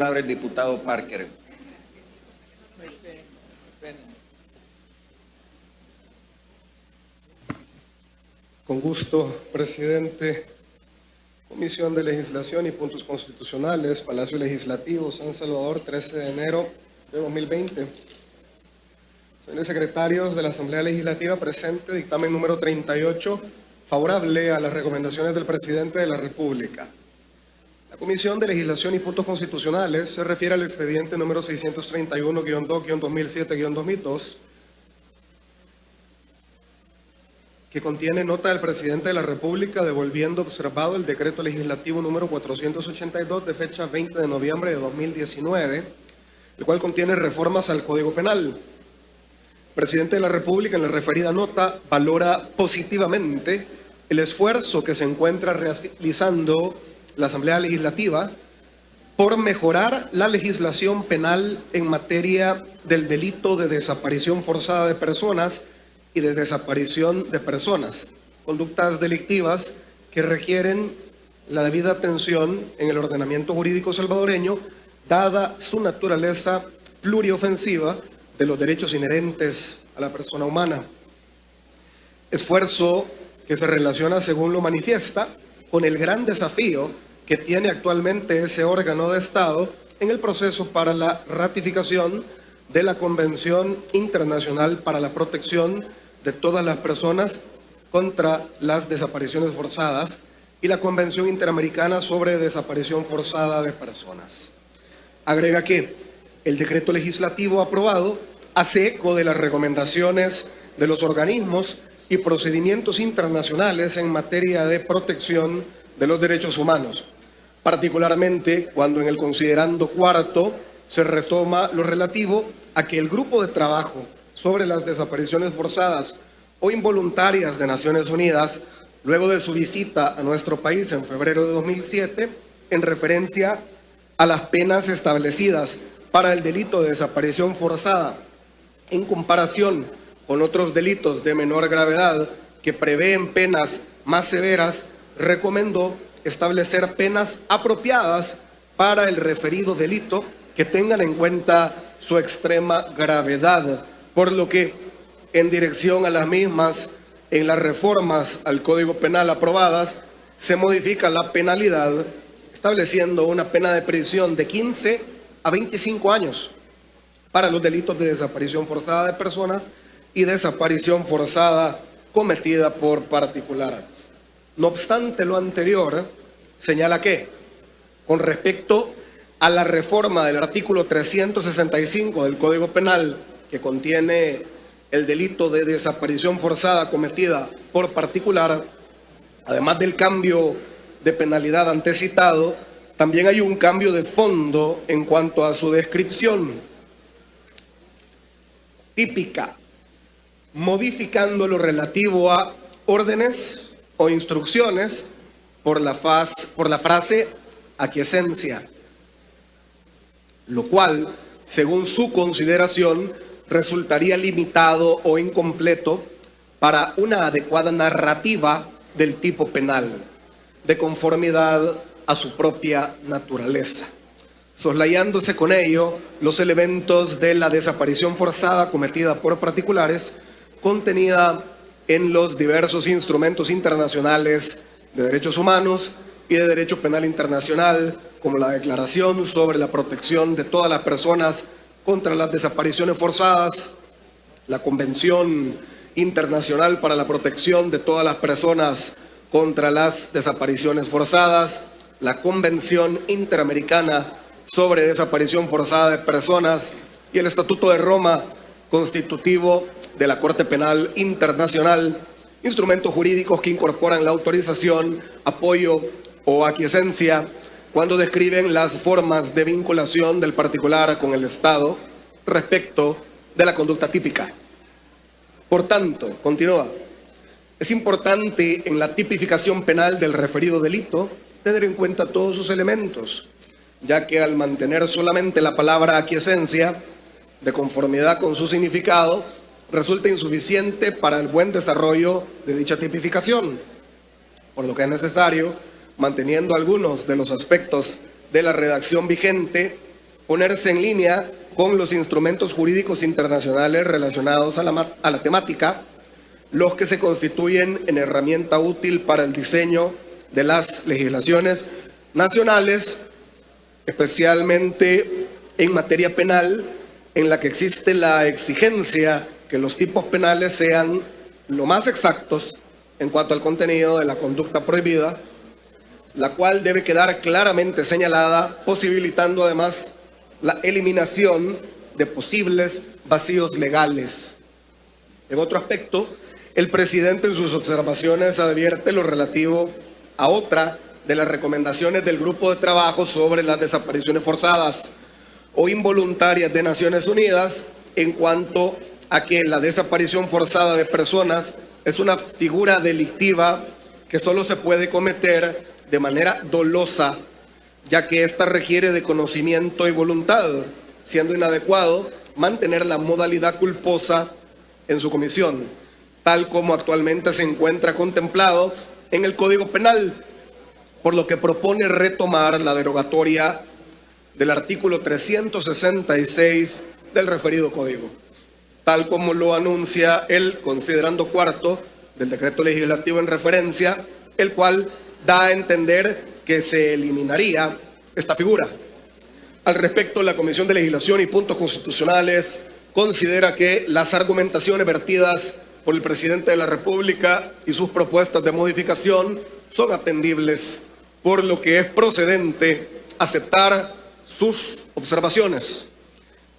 Palabra el diputado Parker. Con gusto, presidente. Comisión de Legislación y Puntos Constitucionales, Palacio Legislativo, San Salvador, 13 de enero de 2020. Señores secretarios de la Asamblea Legislativa, presente dictamen número 38, favorable a las recomendaciones del presidente de la República. La Comisión de Legislación y Puntos Constitucionales se refiere al expediente número 631-2-2007-2002, que contiene nota del presidente de la República devolviendo observado el decreto legislativo número 482 de fecha 20 de noviembre de 2019, el cual contiene reformas al Código Penal. El presidente de la República en la referida nota valora positivamente el esfuerzo que se encuentra realizando la Asamblea Legislativa por mejorar la legislación penal en materia del delito de desaparición forzada de personas y de desaparición de personas, conductas delictivas que requieren la debida atención en el ordenamiento jurídico salvadoreño, dada su naturaleza pluriofensiva de los derechos inherentes a la persona humana. Esfuerzo que se relaciona, según lo manifiesta, con el gran desafío que tiene actualmente ese órgano de Estado en el proceso para la ratificación de la Convención Internacional para la Protección de todas las personas contra las desapariciones forzadas y la Convención Interamericana sobre Desaparición Forzada de Personas. Agrega que el decreto legislativo aprobado hace eco de las recomendaciones de los organismos y procedimientos internacionales en materia de protección de los derechos humanos, particularmente cuando en el considerando cuarto se retoma lo relativo a que el grupo de trabajo sobre las desapariciones forzadas o involuntarias de Naciones Unidas, luego de su visita a nuestro país en febrero de 2007, en referencia a las penas establecidas para el delito de desaparición forzada, en comparación con otros delitos de menor gravedad que prevén penas más severas, recomendó establecer penas apropiadas para el referido delito que tengan en cuenta su extrema gravedad, por lo que, en dirección a las mismas, en las reformas al Código Penal aprobadas, se modifica la penalidad, estableciendo una pena de prisión de 15 a 25 años para los delitos de desaparición forzada de personas y desaparición forzada cometida por particular. No obstante lo anterior, señala que, con respecto a la reforma del artículo 365 del Código Penal, que contiene el delito de desaparición forzada cometida por particular, además del cambio de penalidad antecitado, también hay un cambio de fondo en cuanto a su descripción típica, modificando lo relativo a órdenes o instrucciones por la frase aquiescencia, lo cual, según su consideración, resultaría limitado o incompleto para una adecuada narrativa del tipo penal, de conformidad a su propia naturaleza, soslayándose con ello los elementos de la desaparición forzada cometida por particulares, contenida en los diversos instrumentos internacionales de derechos humanos y de derecho penal internacional, como la Declaración sobre la Protección de todas las personas contra las desapariciones forzadas, la Convención Internacional para la Protección de todas las personas contra las desapariciones forzadas, la Convención Interamericana sobre Desaparición Forzada de Personas y el Estatuto de Roma, constitutivo de la Corte Penal Internacional, instrumentos jurídicos que incorporan la autorización, apoyo o aquiescencia cuando describen las formas de vinculación del particular con el Estado respecto de la conducta típica. Por tanto, continúa, es importante en la tipificación penal del referido delito tener en cuenta todos sus elementos, ya que al mantener solamente la palabra aquiescencia, de conformidad con su significado, resulta insuficiente para el buen desarrollo de dicha tipificación, por lo que es necesario, manteniendo algunos de los aspectos de la redacción vigente, ponerse en línea con los instrumentos jurídicos internacionales relacionados a la temática, los que se constituyen en herramienta útil para el diseño de las legislaciones nacionales, especialmente en materia penal, en la que existe la exigencia que los tipos penales sean lo más exactos en cuanto al contenido de la conducta prohibida, la cual debe quedar claramente señalada, posibilitando además la eliminación de posibles vacíos legales. En otro aspecto, el presidente en sus observaciones advierte lo relativo a otra de las recomendaciones del Grupo de Trabajo sobre las desapariciones forzadas o involuntarias de Naciones Unidas, en cuanto a que la desaparición forzada de personas es una figura delictiva que solo se puede cometer de manera dolosa, ya que ésta requiere de conocimiento y voluntad, siendo inadecuado mantener la modalidad culposa en su comisión, tal como actualmente se encuentra contemplado en el Código Penal, por lo que propone retomar la derogatoria del artículo 366 del referido código, tal como lo anuncia el considerando cuarto del decreto legislativo en referencia, el cual da a entender que se eliminaría esta figura. Al respecto, la Comisión de Legislación y Puntos Constitucionales considera que las argumentaciones vertidas por el presidente de la República y sus propuestas de modificación son atendibles, por lo que es procedente aceptar sus observaciones.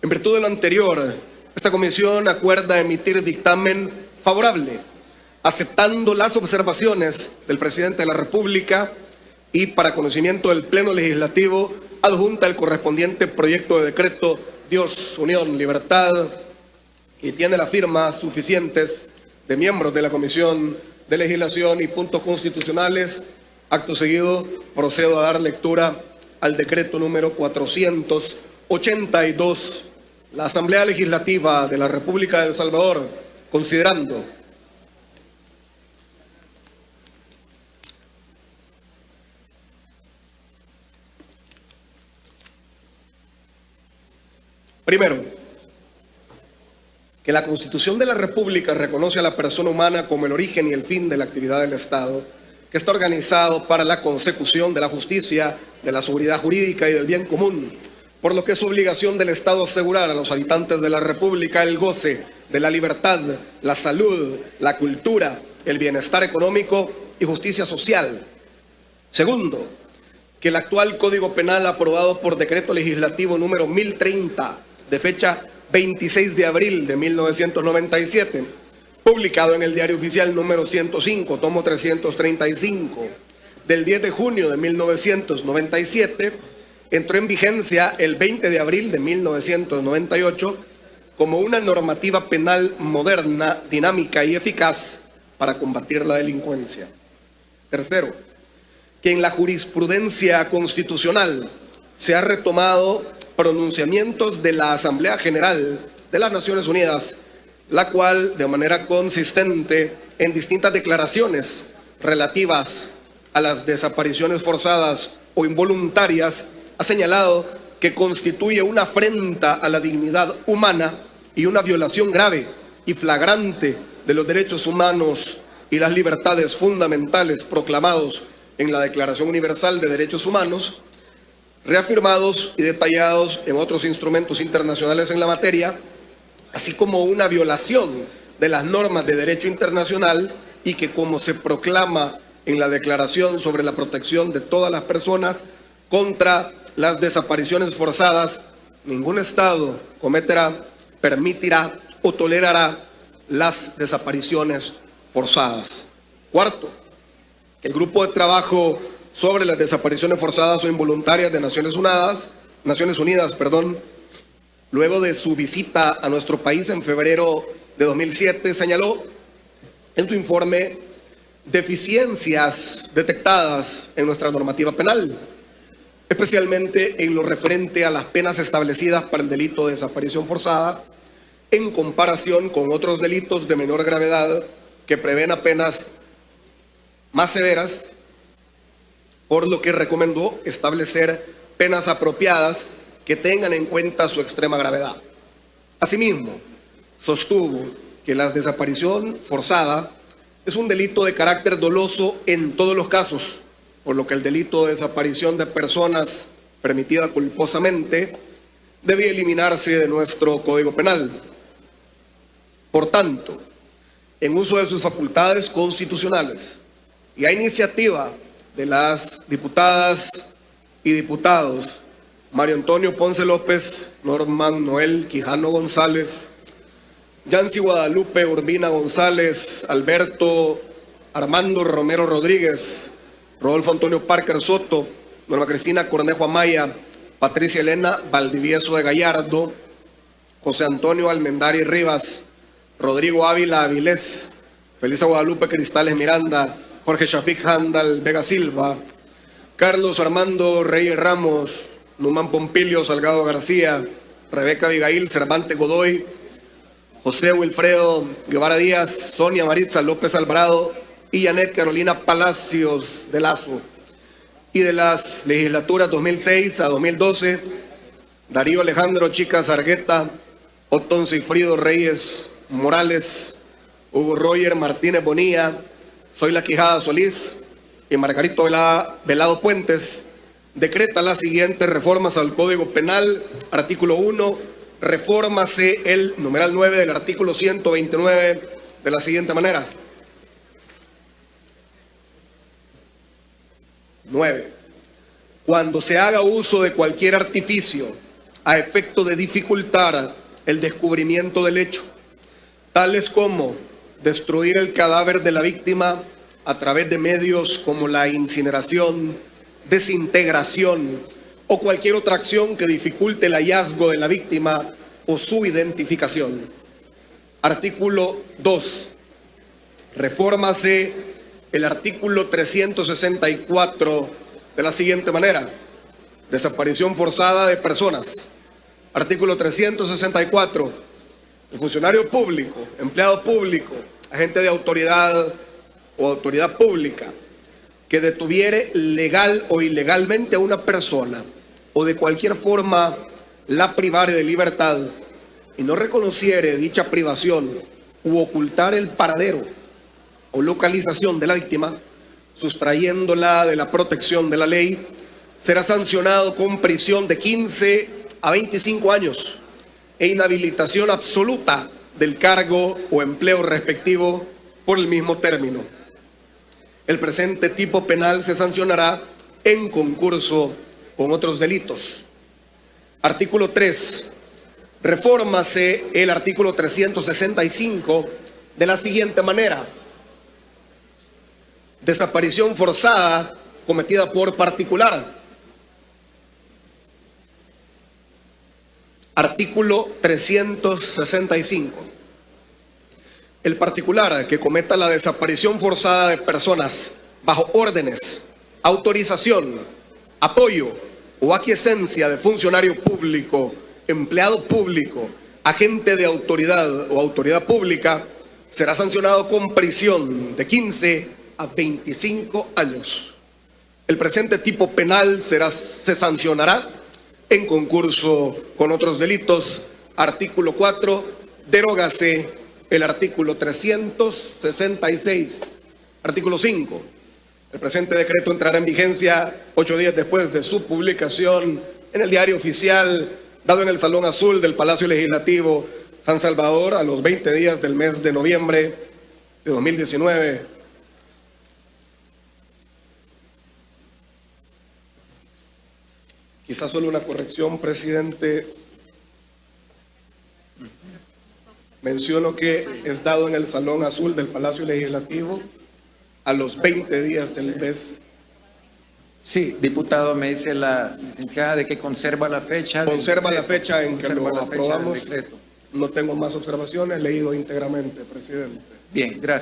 En virtud de lo anterior, esta comisión acuerda emitir dictamen favorable, aceptando las observaciones del presidente de la República, y para conocimiento del Pleno Legislativo adjunta el correspondiente proyecto de decreto Dios, Unión, Libertad, y tiene las firmas suficientes de miembros de la Comisión de Legislación y Puntos Constitucionales. Acto seguido, procedo a dar lectura al decreto número 482. La Asamblea Legislativa de la República de El Salvador, considerando primero, que la Constitución de la República reconoce a la persona humana como el origen y el fin de la actividad del Estado, que está organizado para la consecución de la justicia, de la seguridad jurídica y del bien común, por lo que es obligación del Estado asegurar a los habitantes de la República el goce de la libertad, la salud, la cultura, el bienestar económico y justicia social. Segundo, que el actual Código Penal, aprobado por decreto legislativo número 1030, de fecha 26 de abril de 1997, publicado en el Diario Oficial número 105, tomo 335, del 10 de junio de 1997, entró en vigencia el 20 de abril de 1998 como una normativa penal moderna, dinámica y eficaz para combatir la delincuencia. Tercero, que en la jurisprudencia constitucional se ha retomado pronunciamientos de la Asamblea General de las Naciones Unidas, la cual, de manera consistente, en distintas declaraciones relativas a las desapariciones forzadas o involuntarias, ha señalado que constituye una afrenta a la dignidad humana y una violación grave y flagrante de los derechos humanos y las libertades fundamentales proclamados en la Declaración Universal de Derechos Humanos, reafirmados y detallados en otros instrumentos internacionales en la materia, así como una violación de las normas de derecho internacional, y que, como se proclama en la Declaración sobre la protección de todas las personas contra las desapariciones forzadas, ningún Estado cometerá, permitirá o tolerará las desapariciones forzadas. Cuarto, el Grupo de Trabajo sobre las desapariciones forzadas o involuntarias de Naciones Unidas, luego de su visita a nuestro país en febrero de 2007, señaló en su informe deficiencias detectadas en nuestra normativa penal, especialmente en lo referente a las penas establecidas para el delito de desaparición forzada en comparación con otros delitos de menor gravedad que prevén penas más severas, por lo que recomendó establecer penas apropiadas que tengan en cuenta su extrema gravedad. Asimismo, sostuvo que la desaparición forzada es un delito de carácter doloso en todos los casos, por lo que el delito de desaparición de personas permitida culposamente debe eliminarse de nuestro Código Penal. Por tanto, en uso de sus facultades constitucionales y a iniciativa de las diputadas y diputados Mario Antonio Ponce López, Norman Noel Quijano González, Yancy Guadalupe Urbina González, Alberto Armando Romero Rodríguez, Rodolfo Antonio Parker Soto, Norma Cristina Cornejo Amaya, Patricia Elena Valdivieso de Gallardo, José Antonio Almendari Rivas, Rodrigo Ávila Avilés, Felisa Guadalupe Cristales Miranda, Jorge Shafik Handal Vega Silva, Carlos Armando Reyes Ramos, Numán Pompilio Salgado García, Rebeca Abigail Cervantes Godoy, José Wilfredo Guevara Díaz, Sonia Maritza López Alvarado y Janet Carolina Palacios de Lazo. Y de las legislaturas 2006 a 2012, Darío Alejandro Chica Sargueta, Otton Cifrido Reyes Morales, Hugo Roger Martínez Bonilla, Zoila Quijada Solís y Margarito Velado Puentes, decreta las siguientes reformas al Código Penal. Artículo 1, refórmase el numeral 9 del artículo 129 de la siguiente manera. 9. Cuando se haga uso de cualquier artificio a efecto de dificultar el descubrimiento del hecho, tales como destruir el cadáver de la víctima a través de medios como la incineración, desintegración o cualquier otra acción que dificulte el hallazgo de la víctima o su identificación. Artículo 2. Refórmase el artículo 364 de la siguiente manera. Desaparición forzada de personas. Artículo 364. El funcionario público, empleado público, agente de autoridad o autoridad pública que detuviere legal o ilegalmente a una persona o de cualquier forma la privare de libertad y no reconociere dicha privación u ocultar el paradero o localización de la víctima, sustrayéndola de la protección de la ley, será sancionado con prisión de 15 a 25 años e inhabilitación absoluta del cargo o empleo respectivo por el mismo término. El presente tipo penal se sancionará en concurso con otros delitos. Artículo 3. Refórmase el artículo 365 de la siguiente manera. Desaparición forzada cometida por particular. Artículo 365. El particular que cometa la desaparición forzada de personas bajo órdenes, autorización, apoyo o aquiescencia de funcionario público, empleado público, agente de autoridad o autoridad pública, será sancionado con prisión de 15 a 25 años. El presente tipo penal se sancionará en concurso con otros delitos. Artículo 4. Derógase el artículo 366. Artículo 5. El presente decreto entrará en vigencia 8 días después de su publicación en el Diario Oficial, dado en el Salón Azul del Palacio Legislativo, San Salvador, a los 20 días del mes de noviembre de 2019. Quizás solo una corrección, presidente. Menciono que es dado en el Salón Azul del Palacio Legislativo a los 20 días del mes. Sí, diputado, me dice la licenciada de que conserva la fecha. Conserva la fecha en que lo aprobamos. No tengo más observaciones, leído íntegramente, presidente. Bien, gracias.